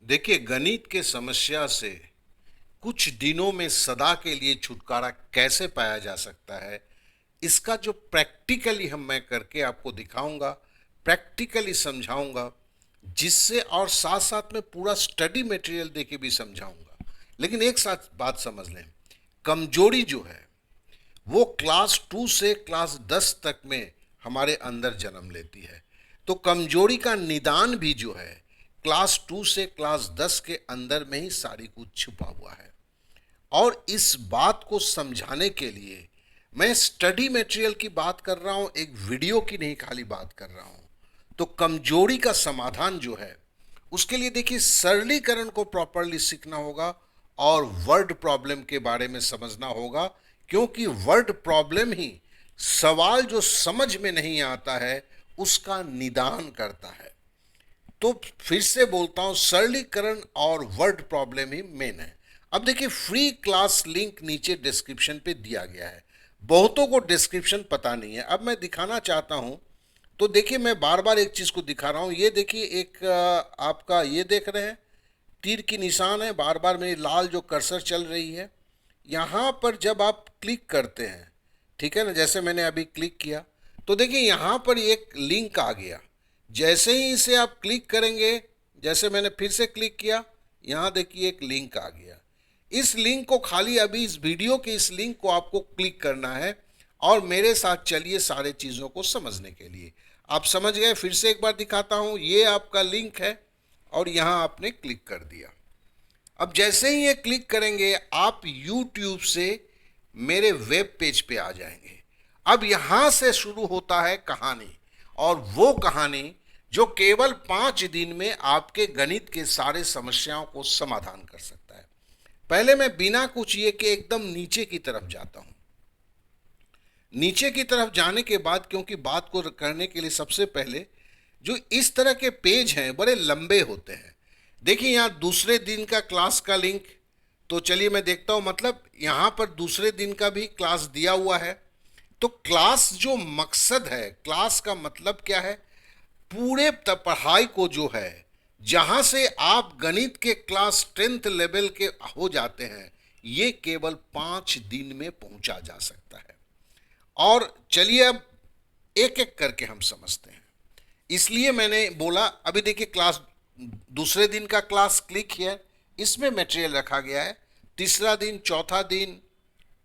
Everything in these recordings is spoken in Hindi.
देखिए, गणित के समस्या से कुछ दिनों में सदा के लिए छुटकारा कैसे पाया जा सकता है, इसका जो प्रैक्टिकली मैं करके आपको दिखाऊंगा, प्रैक्टिकली समझाऊंगा, जिससे और साथ साथ में पूरा स्टडी मटेरियल देके भी समझाऊंगा। लेकिन एक साथ बात समझ लें, कमजोरी जो है वो क्लास 2 से क्लास 10 तक में हमारे अंदर जन्म लेती है। तो कमजोरी का निदान भी जो है क्लास 2 से क्लास 10 के अंदर में ही सारी कुछ छुपा हुआ है। और इस बात को समझाने के लिए मैं स्टडी मटेरियल की बात कर रहा हूं, एक वीडियो की नहीं खाली बात कर रहा हूं। तो कमजोरी का समाधान जो है उसके लिए देखिए, सरलीकरण को प्रॉपरली सीखना होगा और वर्ड प्रॉब्लम के बारे में समझना होगा, क्योंकि वर्ड प्रॉब्लम ही सवाल जो समझ में नहीं आता है उसका निदान करता है। तो फिर से बोलता हूं, सरलीकरण और वर्ड प्रॉब्लम ही मेन है। अब देखिए, फ्री क्लास लिंक नीचे डिस्क्रिप्शन पे दिया गया है। बहुतों को डिस्क्रिप्शन पता नहीं है। अब मैं दिखाना चाहता हूं, तो देखिए मैं बार बार एक चीज को दिखा रहा हूं। ये देखिए, एक आपका ये देख रहे हैं तीर की निशान है, बार बार मेरी लाल जो कर्सर चल रही है, यहां पर जब आप क्लिक करते हैं, ठीक है ना, जैसे मैंने अभी क्लिक किया, तो देखिए यहां पर एक लिंक आ गया। जैसे ही इसे आप क्लिक करेंगे, जैसे मैंने फिर से क्लिक किया, यहां देखिए एक लिंक आ गया। इस लिंक को खाली अभी इस वीडियो के इस लिंक को आपको क्लिक करना है और मेरे साथ चलिए सारे चीज़ों को समझने के लिए। आप समझ गए? फिर से एक बार दिखाता हूं, ये आपका लिंक है और यहां आपने क्लिक कर दिया। अब जैसे ही ये क्लिक करेंगे, आप YouTube से मेरे वेब पेज पे आ जाएंगे। अब यहां से शुरू होता है कहानी, और वो कहानी जो केवल 5 दिन में आपके गणित के सारे समस्याओं को समाधान कर सकता है। पहले मैं बिना कुछ ये कि एकदम नीचे की तरफ जाता हूं। नीचे की तरफ जाने के बाद, क्योंकि बात को करने के लिए सबसे पहले जो इस तरह के पेज हैं बड़े लंबे होते हैं। देखिए यहाँ दूसरे दिन का क्लास का लिंक, तो चलिए मैं देखता हूं, मतलब यहां पर दूसरे दिन का भी क्लास दिया हुआ है। तो क्लास जो मकसद है, क्लास का मतलब क्या है, पूरे पढ़ाई को जो है, जहां से आप गणित के क्लास 10th लेवल के हो जाते हैं, ये केवल 5 दिन में पहुंचा जा सकता है। और चलिए अब एक एक करके हम समझते हैं। इसलिए मैंने बोला, अभी देखिए क्लास दूसरे दिन का क्लास क्लिक किया, इसमें मटेरियल रखा गया है। तीसरा दिन, चौथा दिन,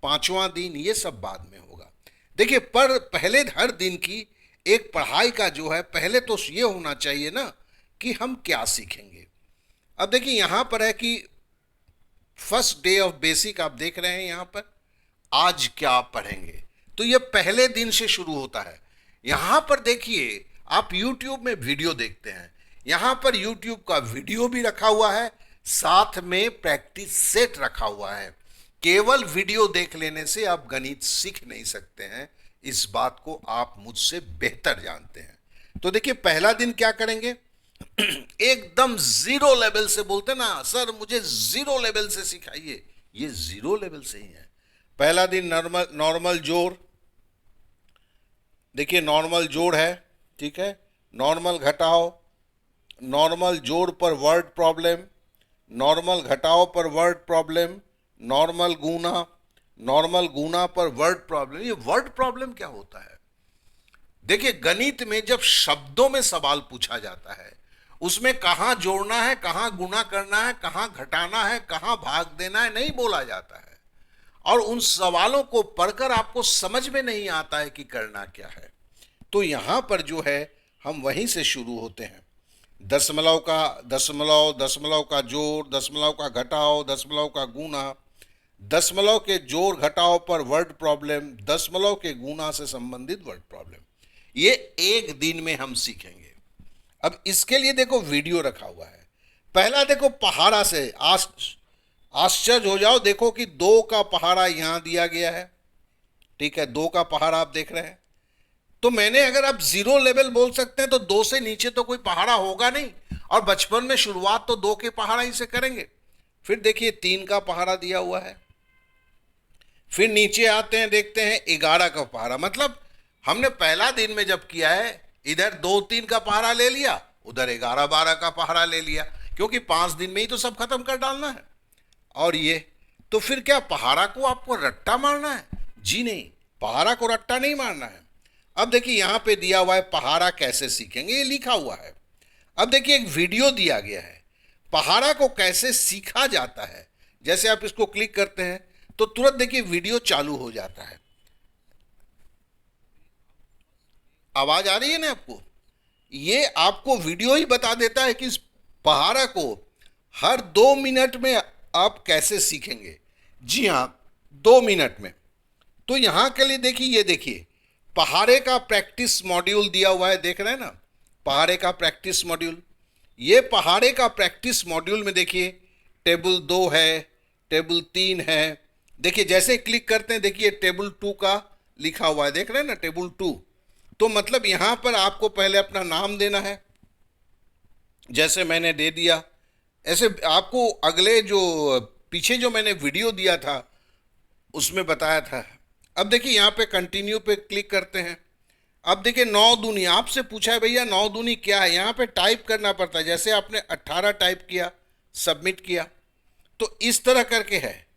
पांचवां दिन, ये सब बाद में होगा। देखिए, पर पहले हर दिन की एक पढ़ाई का जो है, पहले तो ये होना चाहिए ना कि हम क्या सीखेंगे। अब देखिए यहां पर है कि फर्स्ट डे ऑफ बेसिक, आप देख रहे हैं यहां पर आज क्या पढ़ेंगे, तो ये पहले दिन से शुरू होता है। यहां पर देखिए, आप YouTube में वीडियो देखते हैं, यहां पर YouTube का वीडियो भी रखा हुआ है, साथ में प्रैक्टिस सेट रखा हुआ है। केवल वीडियो देख लेने से आप गणित सीख नहीं सकते हैं, इस बात को आप मुझसे बेहतर जानते हैं। तो देखिए पहला दिन क्या करेंगे, एकदम जीरो लेवल से, बोलते ना सर मुझे जीरो लेवल से सिखाइए, ये जीरो लेवल से ही है। पहला दिन नॉर्मल नॉर्मल जोड़, देखिए नॉर्मल जोड़ है, ठीक है, नॉर्मल घटाओ, नॉर्मल जोड़ पर वर्ड प्रॉब्लम, नॉर्मल घटाओ पर वर्ड प्रॉब्लम, नॉर्मल गुना, नॉर्मल गुना पर वर्ड प्रॉब्लम। ये वर्ड प्रॉब्लम क्या होता है? देखिए गणित में जब शब्दों में सवाल पूछा जाता है, उसमें कहां जोड़ना है, कहां गुना करना है, कहां घटाना है, कहां भाग देना है, नहीं बोला जाता है। और उन सवालों को पढ़कर आपको समझ में नहीं आता है कि करना क्या है। तो यहां पर जो है हम वहीं से शुरू होते हैं। दशमलव का दशमलव, दशमलव का जोड़, दशमलव का घटाओ, दशमलव का गुना, दशमलव के जोड़ घटाओ पर वर्ड प्रॉब्लम, दशमलव के गुना से संबंधित वर्ड प्रॉब्लम, ये एक दिन में हम सीखेंगे। अब इसके लिए देखो वीडियो रखा हुआ है। पहला देखो पहाड़ा से, आश्चर्य हो जाओ, देखो कि 2 का पहाड़ा यहां दिया गया है, ठीक है, 2 का पहाड़ा आप देख रहे हैं। तो मैंने, अगर आप जीरो लेवल बोल सकते हैं, तो 2 से नीचे तो कोई पहाड़ा होगा नहीं, और बचपन में शुरुआत तो 2 के पहाड़ा ही से करेंगे। फिर देखिए 3 का पहाड़ा दिया हुआ है, फिर नीचे आते हैं, देखते हैं 11 का पहाड़ा। मतलब हमने पहला दिन में जब किया है, इधर 2 3 का पहाड़ा ले लिया, उधर 11 12 का पहाड़ा ले लिया, क्योंकि 5 दिन में ही तो सब खत्म कर डालना है। और ये तो फिर क्या पहाड़ा को आपको रट्टा मारना है? जी नहीं, पहाड़ा को रट्टा नहीं मारना है। अब देखिए यहाँ पे दिया हुआ है पहाड़ा कैसे सीखेंगे, ये लिखा हुआ है। अब देखिए एक वीडियो दिया गया है, पहाड़ा को कैसे सीखा जाता है। जैसे आप इसको क्लिक करते हैं तो तुरंत देखिए वीडियो चालू हो जाता है। आवाज आ रही है ना आपको? ये आपको वीडियो ही बता देता है कि इस पहाड़ा को हर 2 मिनट में आप कैसे सीखेंगे। जी हाँ, 2 मिनट में। तो यहां के लिए देखिए, ये देखिए पहाड़े का प्रैक्टिस मॉड्यूल दिया हुआ है, देख रहे हैं ना, पहाड़े का प्रैक्टिस मॉड्यूल। ये पहाड़े का प्रैक्टिस मॉड्यूल में देखिए टेबल 2 है, टेबल 3 है। देखिए जैसे क्लिक करते हैं देखिए टेबल 2 का लिखा हुआ है, देख रहे हैं ना, टेबल 2। तो मतलब यहां पर आपको पहले अपना नाम देना है, जैसे मैंने दे दिया। ऐसे आपको अगले जो पीछे जो मैंने वीडियो दिया था उसमें बताया था। अब देखिए यहाँ पे कंटिन्यू पे क्लिक करते हैं। अब देखिए 9 दूनी आपसे पूछा है, भैया 9 दूनी क्या है, यहाँ पे टाइप करना पड़ता है। जैसे आपने 18 टाइप किया, सबमिट किया, तो इस तरह करके है।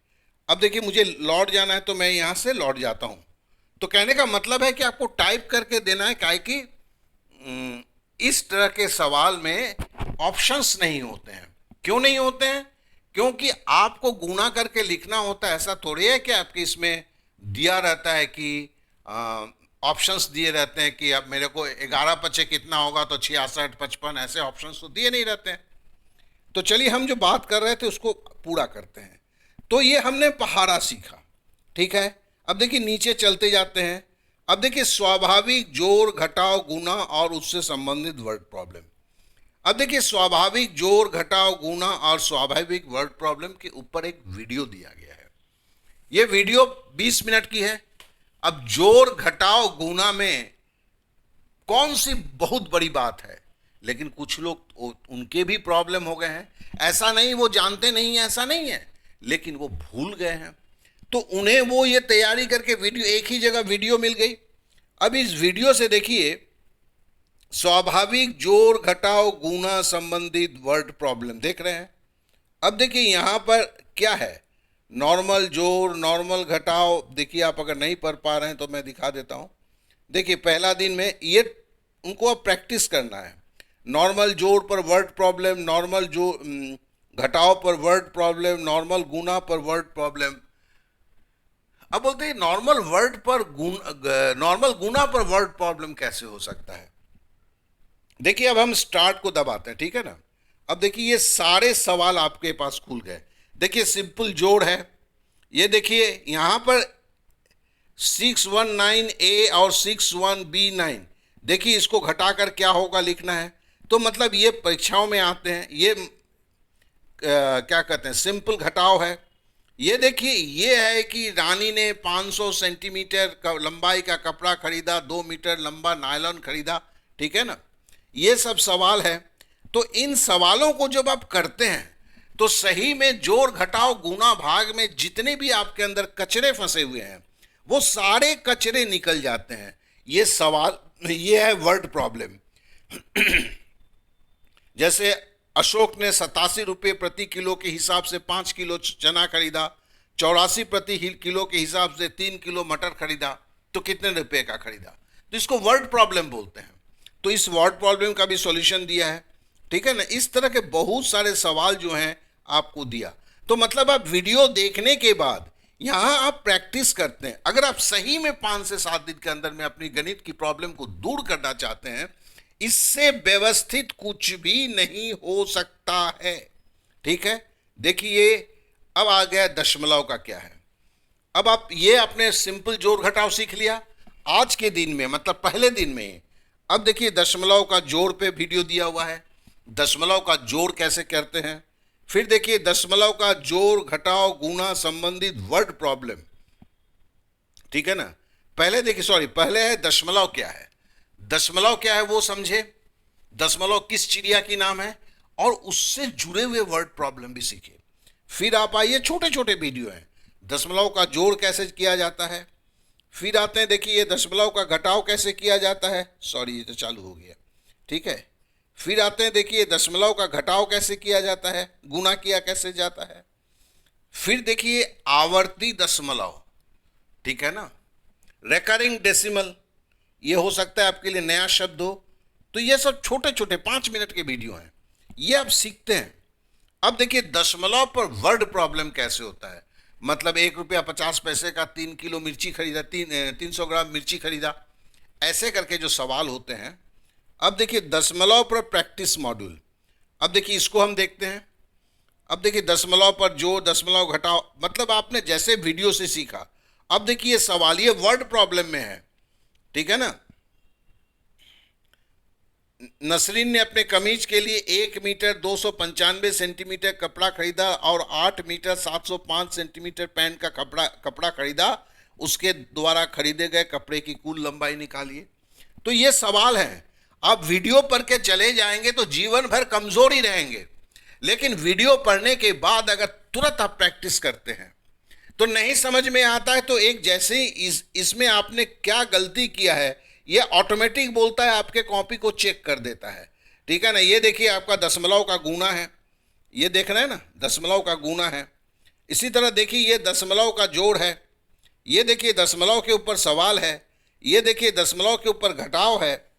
अब देखिए मुझे लौट जाना है तो मैं यहाँ से लौट जाता हूँ। तो कहने का मतलब है कि आपको टाइप करके देना है, काहे कि इस तरह के सवाल में ऑप्शंस नहीं होते हैं। क्यों नहीं होते हैं? क्योंकि आपको गुणा करके लिखना होता है। ऐसा थोड़ी है कि आपके इसमें दिया रहता है कि ऑप्शंस दिए रहते हैं कि अब मेरे को 11 पचे कितना होगा, तो 66 55, ऐसे ऑप्शंस तो दिए नहीं रहते हैं। तो चलिए हम जो बात कर रहे थे उसको पूरा करते हैं। तो ये हमने पहाड़ा सीखा, ठीक है। अब देखिए नीचे चलते जाते हैं। अब देखिए स्वाभाविक जोड़ घटाव गुणा और उससे संबंधित वर्ड प्रॉब्लम। अब देखिए स्वाभाविक जोड़ घटाव गुणा और स्वाभाविक वर्ड प्रॉब्लम के ऊपर एक वीडियो दिया गया है। यह वीडियो 20 मिनट की है। अब जोड़ घटाव गुणा में कौन सी बहुत बड़ी बात है, लेकिन कुछ लोग उनके भी प्रॉब्लम हो गए हैं। ऐसा नहीं वो जानते नहीं है, ऐसा नहीं है, लेकिन वो भूल गए हैं। तो उन्हें वो ये तैयारी करके वीडियो, एक ही जगह वीडियो मिल गई। अब इस वीडियो से देखिए स्वाभाविक जोड़ घटाव गुणा संबंधित वर्ड प्रॉब्लम देख रहे हैं। अब देखिए यहां पर क्या है, नॉर्मल जोड़, नॉर्मल घटाव। देखिए आप अगर नहीं पढ़ पा रहे हैं तो मैं दिखा देता हूं। देखिए पहला दिन में ये उनको अब प्रैक्टिस करना है। नॉर्मल जोड़ पर वर्ड प्रॉब्लम, नॉर्मल जो घटाव पर वर्ड प्रॉब्लम, नॉर्मल गुणा पर वर्ड प्रॉब्लम। अब बोलते हैं नॉर्मल गुणा पर वर्ड प्रॉब्लम कैसे हो सकता है। देखिए अब हम स्टार्ट को दबाते हैं, ठीक है ना। अब देखिए ये सारे सवाल आपके पास खुल गए। देखिए सिंपल जोड़ है, ये देखिए यहां पर 619A और 61B9। देखिए इसको घटाकर क्या होगा लिखना है। तो मतलब ये परीक्षाओं में आते हैं। ये क्या कहते हैं, सिंपल घटाव है। ये देखिए ये है कि रानी ने 500 सेंटीमीटर का लंबाई का कपड़ा खरीदा, 2 मीटर लंबा नायलॉन खरीदा, ठीक है ना। ये सब सवाल है। तो इन सवालों को जब आप करते हैं तो सही में जोड़ घटाव गुणा भाग में जितने भी आपके अंदर कचरे फंसे हुए हैं वो सारे कचरे निकल जाते हैं। ये सवाल, ये है वर्ड प्रॉब्लम। जैसे अशोक ने 87 रुपये प्रति किलो के हिसाब से 5 किलो चना खरीदा, 84 प्रति किलो के हिसाब से 3 किलो मटर खरीदा, तो कितने रुपए का खरीदा। तो इसको वर्ड प्रॉब्लम बोलते हैं। तो इस वर्ड प्रॉब्लम का भी सॉल्यूशन दिया है, ठीक है ना। इस तरह के बहुत सारे सवाल जो हैं आपको दिया। तो मतलब आप वीडियो देखने के बाद यहां आप प्रैक्टिस करते हैं। अगर आप सही में 5 से 7 दिन के अंदर में अपनी गणित की प्रॉब्लम को दूर करना चाहते हैं, इससे व्यवस्थित कुछ भी नहीं हो सकता है, ठीक है। देखिए अब आ गया दशमलव का क्या है। अब आप ये अपने सिंपल जोड़ घटाव सीख लिया आज के दिन में, मतलब पहले दिन में। अब देखिए दशमलव का जोड़ पे वीडियो दिया हुआ है, दशमलव का जोड़ कैसे करते हैं। फिर देखिए दशमलव का जोड़ घटाव गुणा संबंधित वर्ड प्रॉब्लम, ठीक है ना। पहले देखिए, सॉरी, पहले है दशमलव क्या है। दशमलव क्या है वो समझे, दशमलव किस चिड़िया की नाम है, और उससे जुड़े हुए वर्ड प्रॉब्लम भी सीखे। फिर आप आइए, छोटे छोटे वीडियो हैं, दशमलव का जोड़ कैसे किया जाता है। फिर आते हैं, देखिए ये दशमलव का घटाव कैसे किया जाता है। सॉरी ये तो चालू हो गया, ठीक है। फिर आते हैं, देखिए दशमलव का घटाव कैसे किया जाता है, गुना किया कैसे जाता है। फिर देखिए आवर्ती दशमलव, ठीक है ना, रेकरिंग डेसिमल, ये हो सकता है आपके लिए नया शब्द हो। तो ये सब छोटे छोटे 5 मिनट के वीडियो हैं, ये आप सीखते हैं। अब देखिए दशमलव पर वर्ड प्रॉब्लम कैसे होता है, मतलब 1 रुपया 50 पैसे का 3 किलो मिर्ची खरीदा, 300 ग्राम मिर्ची खरीदा, ऐसे करके जो सवाल होते हैं। अब देखिए दशमलव पर प्रैक्टिस मॉड्यूल, अब देखिए इसको हम देखते हैं। अब देखिए दशमलव पर जोड़, दशमलव घटाव, मतलब आपने जैसे वीडियो से सीखा। अब देखिए सवाल ये वर्ड प्रॉब्लम में है, ठीक है ना। नसरीन ने अपने कमीज के लिए 1 मीटर 295 सेंटीमीटर कपड़ा खरीदा और 8 मीटर 705 सेंटीमीटर पैंट का कपड़ा खरीदा। उसके द्वारा खरीदे गए कपड़े की कुल लंबाई निकालिए। तो ये सवाल है। आप वीडियो पढ़ के चले जाएंगे तो जीवन भर कमजोर ही रहेंगे, लेकिन वीडियो पढ़ने के बाद अगर तुरंत आप प्रैक्टिस करते हैं तो नहीं समझ में आता है तो एक जैसे ही इसमें आपने क्या गलती किया है ये ऑटोमेटिक बोलता है, आपके कॉपी को चेक कर देता है, ठीक है ना। ये देखिए आपका दशमलव का गुना है, ये देख रहे हैं ना, दशमलव का गुना है। इसी तरह देखिए ये दशमलव का जोड़ है, ये देखिए दशमलव के ऊपर सवाल है, ये देखिए दशमलव के ऊपर घटाव है,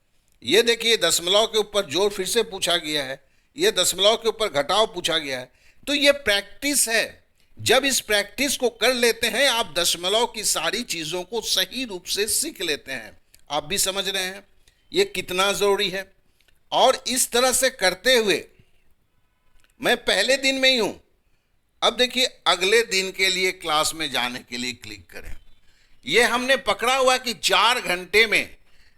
ये देखिए दशमलव के ऊपर जोड़ फिर से पूछा गया है, ये दशमलव के ऊपर घटाव पूछा गया है। तो ये प्रैक्टिस है। जब इस प्रैक्टिस को कर लेते हैं आप दशमलव की सारी चीज़ों को सही रूप से सीख लेते हैं। आप भी समझ रहे हैं ये कितना ज़रूरी है। और इस तरह से करते हुए मैं पहले दिन में ही हूँ। अब देखिए अगले दिन के लिए क्लास में जाने के लिए क्लिक करें। ये हमने पकड़ा हुआ कि 4 घंटे में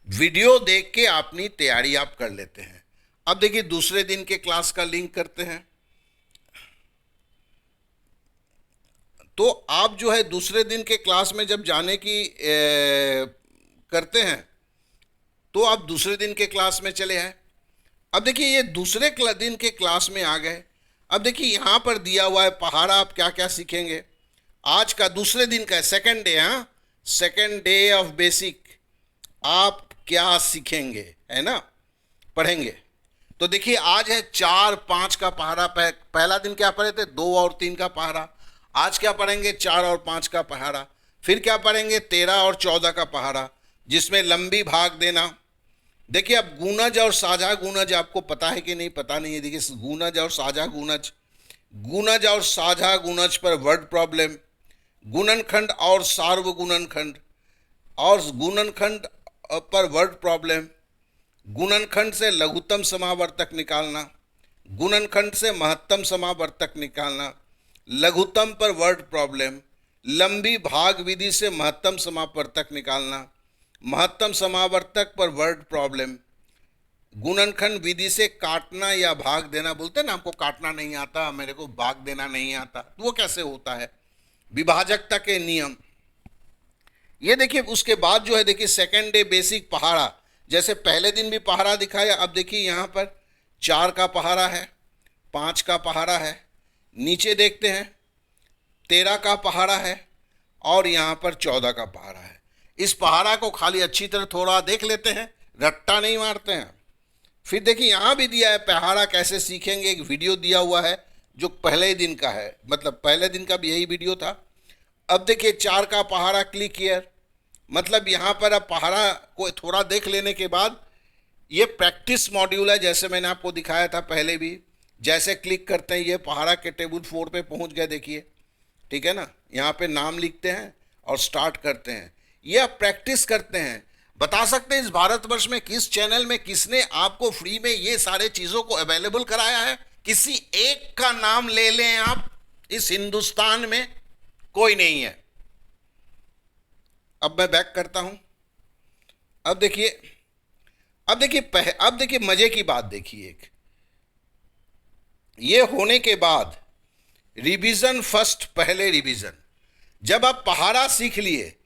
वीडियो देख के अपनी तैयारी आप कर लेते हैं। अब देखिए दूसरे दिन के क्लास का लिंक करते हैं। तो आप जो है दूसरे दिन के क्लास में जब जाने की करते हैं तो आप दूसरे दिन के क्लास में चले आए। अब देखिए ये दूसरे दिन के क्लास में आ गए। अब देखिए यहाँ पर दिया हुआ है पहाड़ा, आप क्या क्या सीखेंगे। आज का दूसरे दिन का सेकंड डे, हाँ सेकंड डे ऑफ बेसिक, आप क्या सीखेंगे, है ना, पढ़ेंगे। तो देखिए आज है 4, 5 का पहाड़ा। पहला दिन क्या पढ़े थे, 2 और 3 का पहाड़ा। आज क्या पढ़ेंगे, 4 और 5 का पहाड़ा। फिर क्या पढ़ेंगे, 13 और 14 का पहाड़ा, जिसमें लंबी भाग देना। देखिए अब गुणज और साझा गुणज आपको पता है कि नहीं, पता नहीं है। देखिए गुणज और साझा गुणज, गुणज और साझा गुणज पर वर्ड प्रॉब्लम, गुणनखंड और सार्वगुणनखंड, और गुणनखंड पर वर्ड प्रॉब्लम, गुणनखंड से लघुत्तम समावर्तक निकालना, गुणनखंड से महत्तम समावर्तक निकालना, लघुत्तम पर वर्ड प्रॉब्लम, लंबी भाग विधि से महत्तम समावर्तक निकालना, महत्तम समावर्तक पर वर्ड प्रॉब्लम, गुणनखंड विधि से काटना या भाग देना। बोलते हैं ना हमको काटना नहीं आता, मेरे को भाग देना नहीं आता, तो वो कैसे होता है, विभाजकता के नियम। ये देखिए उसके बाद जो है, देखिए सेकेंड डे बेसिक पहाड़ा, जैसे पहले दिन भी पहाड़ा दिखाया। अब देखिए यहाँ पर 4 का पहाड़ा है, 5 का पहाड़ा है, नीचे देखते हैं 13 का पहाड़ा है और यहाँ पर 14 का पहाड़ा है। इस पहाड़ा को खाली अच्छी तरह थोड़ा देख लेते हैं, रट्टा नहीं मारते हैं। फिर देखिए यहाँ भी दिया है पहाड़ा कैसे सीखेंगे, एक वीडियो दिया हुआ है जो पहले दिन का है, मतलब पहले दिन का भी यही वीडियो था। अब देखिए 4 का पहाड़ा, क्लिक हियर, मतलब यहाँ पर अब पहाड़ा को थोड़ा देख लेने के बाद ये प्रैक्टिस मॉड्यूल है, जैसे मैंने आपको दिखाया था पहले भी। जैसे क्लिक करते हैं ये पहाड़ा के टेबल 4 पे पहुँच गए, देखिए, ठीक है ना। यहाँ पे नाम लिखते हैं और स्टार्ट करते हैं। ये आप प्रैक्टिस करते हैं। बता सकते हैं इस भारतवर्ष में किस चैनल में किसने आपको फ्री में ये सारे चीज़ों को अवेलेबल कराया है? किसी एक का नाम ले लें आप, इस हिंदुस्तान में कोई नहीं है। अब मैं बैक करता हूं। अब देखिए मजे की बात देखिए, एक ये होने के बाद रिवीजन फर्स्ट, पहले रिवीजन। जब आप पहाड़ा सीख लिए,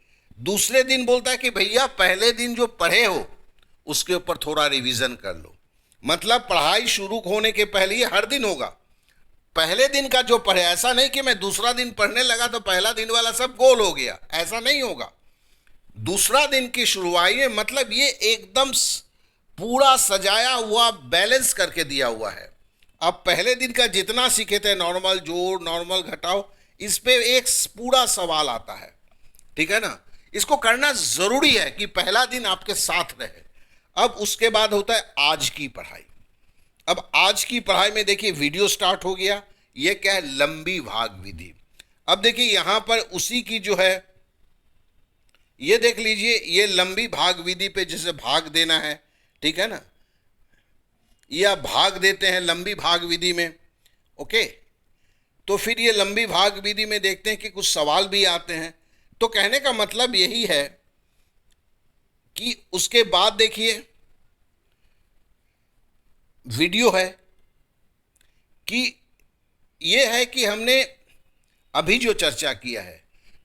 दूसरे दिन बोलता है कि भैया पहले दिन जो पढ़े हो उसके ऊपर थोड़ा रिवीजन कर लो। मतलब पढ़ाई शुरू होने के पहले ही हर दिन होगा। पहले दिन का जो पढ़े, ऐसा नहीं कि मैं दूसरा दिन पढ़ने लगा तो पहला दिन वाला सब गोल हो गया, ऐसा नहीं होगा। दूसरा दिन की शुरुआत में मतलब ये एकदम पूरा सजाया हुआ बैलेंस करके दिया हुआ है। अब पहले दिन का जितना सीखे थे नॉर्मल जोड़ नॉर्मल घटाओ, इस पे एक पूरा सवाल आता है, ठीक है ना। इसको करना जरूरी है कि पहला दिन आपके साथ रहे। अब उसके बाद होता है आज की पढ़ाई। अब आज की पढ़ाई में देखिए वीडियो स्टार्ट हो गया। ये क्या है, लंबी भाग विधि। अब देखिए यहां पर उसी की जो है, ये देख लीजिए, ये लंबी भाग विधि पे जैसे भाग देना है, ठीक है ना, या भाग देते हैं लंबी भाग विधि में। ओके, तो फिर ये लंबी भाग विधि में देखते हैं कि कुछ सवाल भी आते हैं। तो कहने का मतलब यही है कि उसके बाद देखिए वीडियो है कि ये है कि हमने अभी जो चर्चा किया है,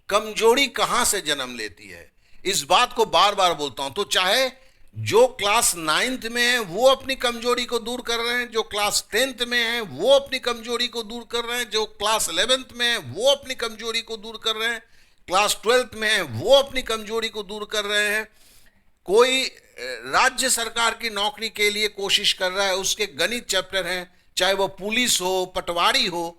कमजोरी कहां से जन्म लेती है, इस बात को बार बार बोलता हूं। तो चाहे जो क्लास 9th में है वो अपनी कमजोरी को दूर कर रहे हैं, जो क्लास 10th में है वो अपनी कमजोरी को दूर कर रहे हैं, जो क्लास 11th में है वो अपनी कमजोरी को दूर कर रहे हैं, क्लास 12th में है वो अपनी कमजोरी को दूर कर रहे हैं। कोई राज्य सरकार की नौकरी के लिए कोशिश कर रहा है, उसके गणित चैप्टर हैं, चाहे वो पुलिस हो पटवारी हो,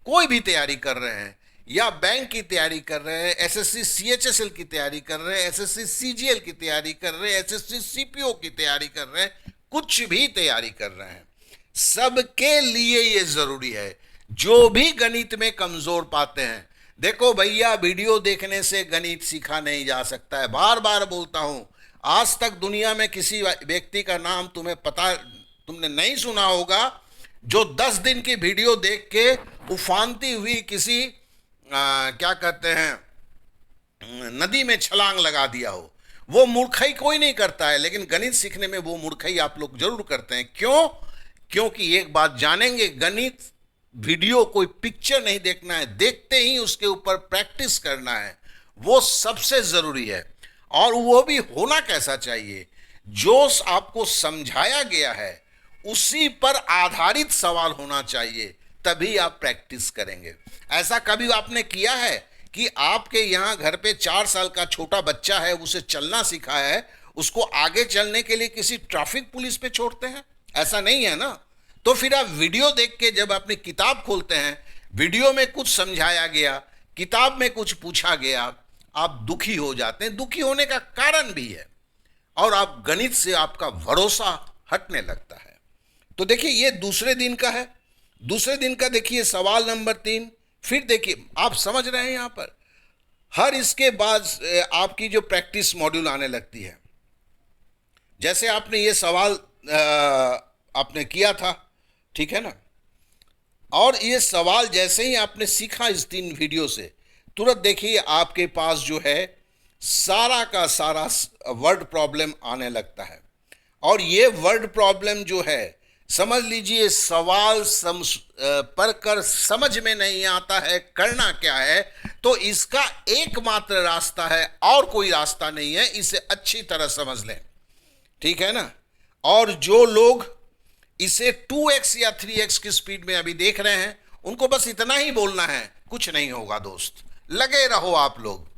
कोई भी तैयारी कर रहे हैं, या बैंक की तैयारी कर रहे हैं, एसएससी सीएचएसएल की तैयारी कर रहे हैं, एसएससी सीजीएल की तैयारी कर रहे हैं, एसएससी सीपीओ की तैयारी कर रहे हैं, कुछ भी तैयारी कर रहे हैं, सबके लिए ये जरूरी है। जो भी गणित में कमजोर पाते हैं, देखो भैया वीडियो देखने से गणित सीखा नहीं जा सकता है। बार बार बोलता हूं, आज तक दुनिया में किसी व्यक्ति का नाम तुमने नहीं सुना होगा जो 10 दिन की वीडियो देख के उफानती हुई किसी क्या कहते हैं नदी में छलांग लगा दिया हो। वो मूर्खई कोई नहीं करता है, लेकिन गणित सीखने में वो मूर्खई आप लोग जरूर करते हैं। क्यों? क्योंकि एक बात जानेंगे, गणित वीडियो कोई पिक्चर नहीं देखना है, देखते ही उसके ऊपर प्रैक्टिस करना है, वो सबसे जरूरी है। और वो भी होना कैसा चाहिए, जो आपको समझाया गया है उसी पर आधारित सवाल होना चाहिए, तभी आप प्रैक्टिस करेंगे। ऐसा कभी आपने किया है कि आपके यहां घर पे 4 साल का छोटा बच्चा है, उसे चलना सिखा है, उसको आगे चलने के लिए किसी ट्रैफिक पुलिस पे छोड़ते हैं? ऐसा नहीं है ना। तो फिर आप वीडियो देख के जब अपनी किताब खोलते हैं, वीडियो में कुछ समझाया गया, किताब में कुछ पूछा गया, आप दुखी हो जाते हैं। दुखी होने का कारण भी है, और आप गणित से आपका भरोसा हटने लगता है। तो देखिए ये दूसरे दिन का है। दूसरे दिन का देखिए सवाल नंबर 3। फिर देखिए आप समझ रहे हैं, यहां पर हर इसके बाद आपकी जो प्रैक्टिस मॉड्यूल आने लगती है। जैसे आपने ये सवाल आपने किया था, ठीक है ना, और ये सवाल जैसे ही आपने सीखा इस 3 वीडियो से, तुरंत देखिए आपके पास जो है सारा का सारा वर्ड प्रॉब्लम आने लगता है। और ये वर्ड प्रॉब्लम जो है, समझ लीजिए सवाल पढ़कर समझ में नहीं आता है करना क्या है, तो इसका एकमात्र रास्ता है, और कोई रास्ता नहीं है, इसे अच्छी तरह समझ लें, ठीक है ना। और जो लोग इसे 2x या 3x की स्पीड में अभी देख रहे हैं, उनको बस इतना ही बोलना है, कुछ नहीं होगा दोस्त, लगे रहो आप लोग।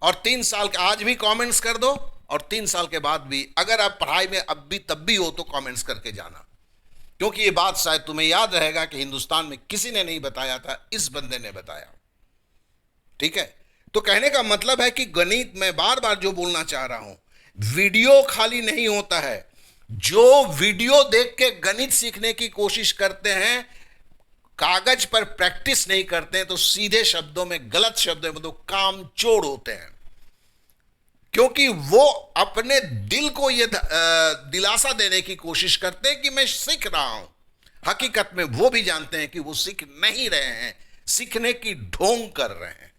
और 3 साल के आज भी कमेंट्स कर दो, और 3 साल के बाद भी अगर आप पढ़ाई में अब भी तब भी हो तो कमेंट्स करके जाना, क्योंकि ये बात शायद तुम्हें याद रहेगा कि हिंदुस्तान में किसी ने नहीं बताया था, इस बंदे ने बताया, ठीक है। तो कहने का मतलब है कि गणित में बार बार जो बोलना चाह रहा हूं, वीडियो खाली नहीं होता है। जो वीडियो देख के गणित सीखने की कोशिश करते हैं, कागज पर प्रैक्टिस नहीं करते हैं, तो सीधे शब्दों में, गलत शब्दों में तो कामचोर होते हैं। क्योंकि वो अपने दिल को ये दिलासा देने की कोशिश करते हैं कि मैं सीख रहा हूं, हकीकत में वो भी जानते हैं कि वो सीख नहीं रहे हैं, सीखने की ढोंग कर रहे हैं।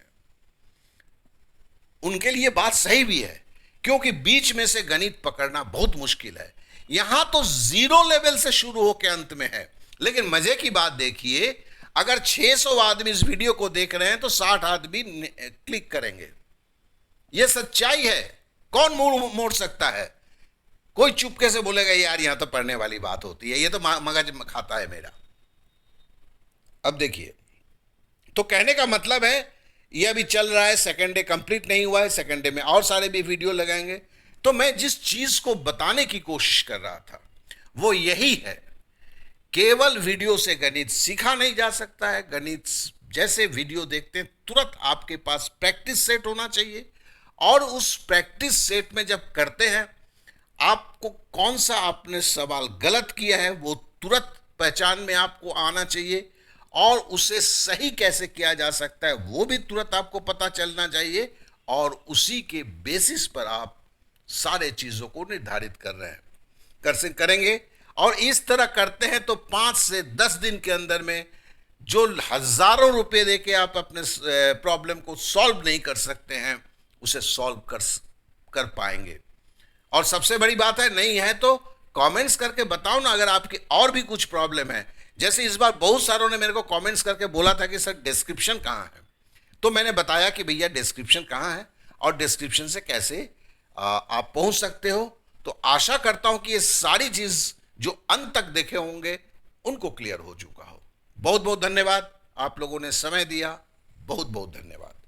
उनके लिए बात सही भी है, क्योंकि बीच में से गणित पकड़ना बहुत मुश्किल है। यहां तो 0 लेवल से शुरू होकर अंत में है। लेकिन मजे की बात देखिए, अगर 600 आदमी इस वीडियो को देख रहे हैं तो 60 आदमी क्लिक करेंगे। यह सच्चाई है, कौन मुंह मोड़ सकता है? कोई चुपके से बोलेगा यार यहां तो पढ़ने वाली बात होती है, ये तो मगज खाता है मेरा। अब देखिए, तो कहने का मतलब है ये अभी चल रहा है, सेकेंड डे कंप्लीट नहीं हुआ है, सेकेंड डे में और सारे भी वीडियो लगाएंगे। तो मैं जिस चीज को बताने की कोशिश कर रहा था वो यही है, केवल वीडियो से गणित सीखा नहीं जा सकता है। गणित जैसे वीडियो देखते हैं तुरंत आपके पास प्रैक्टिस सेट होना चाहिए, और उस प्रैक्टिस सेट में जब करते हैं आपको कौन सा आपने सवाल गलत किया है वो तुरंत पहचान में आपको आना चाहिए, और उसे सही कैसे किया जा सकता है वो भी तुरंत आपको पता चलना चाहिए, और उसी के बेसिस पर आप सारे चीजों को निर्धारित कर रहे हैं करेंगे। और इस तरह करते हैं तो 5 से 10 दिन के अंदर में जो हजारों रुपए देके आप अपने प्रॉब्लम को सॉल्व नहीं कर सकते हैं उसे सॉल्व कर पाएंगे। और सबसे बड़ी बात है, नहीं है तो कमेंट्स करके बताओ ना, अगर आपकी और भी कुछ प्रॉब्लम है। जैसे इस बार बहुत सारों ने मेरे को कमेंट्स करके बोला था कि सर डिस्क्रिप्शन कहाँ है, तो मैंने बताया कि भैया डिस्क्रिप्शन कहाँ है और डिस्क्रिप्शन से कैसे आप पहुंच सकते हो। तो आशा करता हूं कि ये सारी चीज जो अंत तक देखे होंगे उनको क्लियर हो चुका हो। बहुत बहुत धन्यवाद, आप लोगों ने समय दिया, बहुत बहुत धन्यवाद।